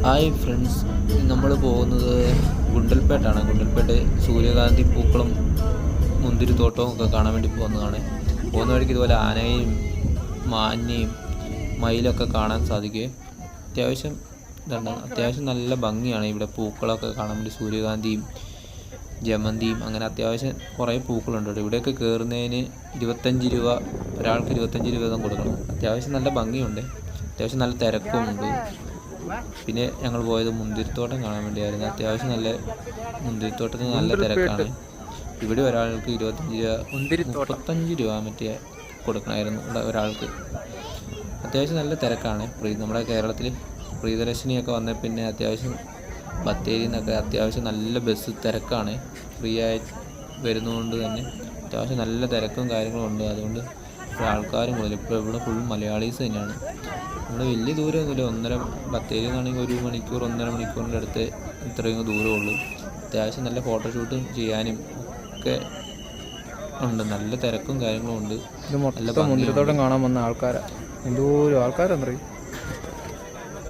Hi friends, നമ്മൾ പോകുന്നത് ഗുണ്ടൽപേട്ടാണ്. ഗുണ്ടൽപേട്ട് സൂര്യകാന്തി പൂക്കളും മുന്തിരിത്തോട്ടവും ഒക്കെ കാണാൻ വേണ്ടി പോകുന്നതാണ്. പോകുന്ന വഴിക്ക് ഇതുപോലെ ആനയും മാനിനെയും മയിലൊക്കെ കാണാൻ സാധിക്കും. അത്യാവശ്യം നല്ല ഭംഗിയാണ് ഇവിടെ പൂക്കളൊക്കെ കാണാൻ വേണ്ടി. സൂര്യകാന്തിയും ജമന്തിയും അങ്ങനെ അത്യാവശ്യം കുറേ പൂക്കളുണ്ട്. ഇവിടെയൊക്കെ കയറുന്നതിന് 25 രൂപ, ഒരാൾക്ക് 25 രൂപ കൊടുക്കണം. അത്യാവശ്യം നല്ല ഭംഗിയുണ്ട്, അത്യാവശ്യം നല്ല തിരക്കുമുണ്ട്. പിന്നെ ഞങ്ങൾ പോയത് മുന്തിരിത്തോട്ടം കാണാൻ വേണ്ടിയായിരുന്നു. അത്യാവശ്യം നല്ല മുന്തിരിത്തോട്ടത്തിന് നല്ല തിരക്കാണ്. ഇവിടെ ഒരാൾക്ക് 25 രൂപ, 35 രൂപ മറ്റേ കൊടുക്കണമായിരുന്നു ഇവിടെ ഒരാൾക്ക്. അത്യാവശ്യം നല്ല തിരക്കാണ്. നമ്മുടെ കേരളത്തിൽ പ്രിയദർശിനിയൊക്കെ വന്ന പിന്നെ അത്യാവശ്യം ബത്തേരിയിൽ നിന്നൊക്കെ അത്യാവശ്യം നല്ല ബസ് തിരക്കാണ്. ഫ്രീ ആയി വരുന്നതുകൊണ്ട് തന്നെ അത്യാവശ്യം നല്ല തിരക്കും കാര്യങ്ങളും ഉണ്ട്. അതുകൊണ്ട് ഇപ്പോൾ ആൾക്കാരും കൂടുതൽ. ഇപ്പോൾ ഇവിടെ ഫുൾ മലയാളീസ് തന്നെയാണ്. നമ്മൾ വലിയ ദൂരമൊന്നുമില്ല. ബത്തേരിയിൽ നിന്നാണെങ്കിൽ 1 മണിക്കൂർ 1.5 മണിക്കൂറിൻ്റെ അടുത്ത് ഇത്രയും ദൂരമുള്ളൂ. അത്യാവശ്യം നല്ല ഫോട്ടോഷൂട്ടും ചെയ്യാനും ഒക്കെ ഉണ്ട്. നല്ല തിരക്കും കാര്യങ്ങളും ഉണ്ട്. ഇത് മൊത്തം മുന്തിരിത്തോട്ടം കാണാൻ വന്ന ആൾക്കാരാണ്. എന്തോരം ആൾക്കാരെന്നറിയും.